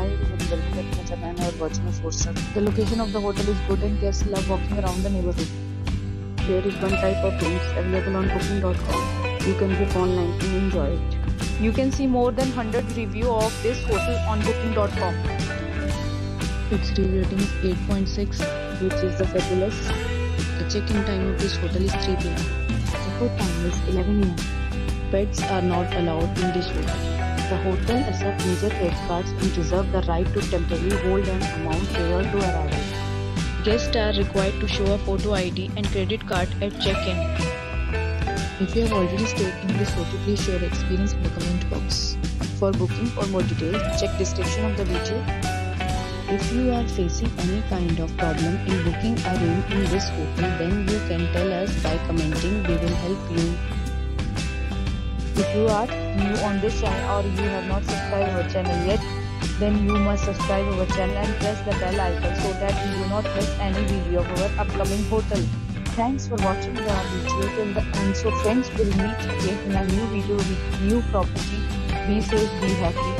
welcome back to my channel and you are watching a 4-star. The location of the hotel is good and guests love walking around the neighborhood. There is one type of rooms available on booking.com. You can book online and enjoy it. You can see more than 100 reviews of this hotel on booking.com. Its review rating is 8.6, which is the fabulous. The check-in time of this hotel is 3 p.m. Check-out time is 11 a.m. Pets are not allowed in this hotel. The hotel accepts major credit cards and reserves the right to temporarily hold an amount prior to arrival. Guests are required to show a photo ID and credit card at check-in. If you have already stayed in this hotel, please share your experience in the comment box. For booking or more details, check description of the video. If you are facing any kind of problem in booking a room in this hotel, then you can tell us by commenting. We will help you. If you are new on this channel or you have not subscribed our channel yet, then you must subscribe our channel and press the bell icon so that you do not miss any video of our upcoming hotel. Thanks for watching the video till the end. So friends, will meet again in a new video with new property. Be safe, be happy.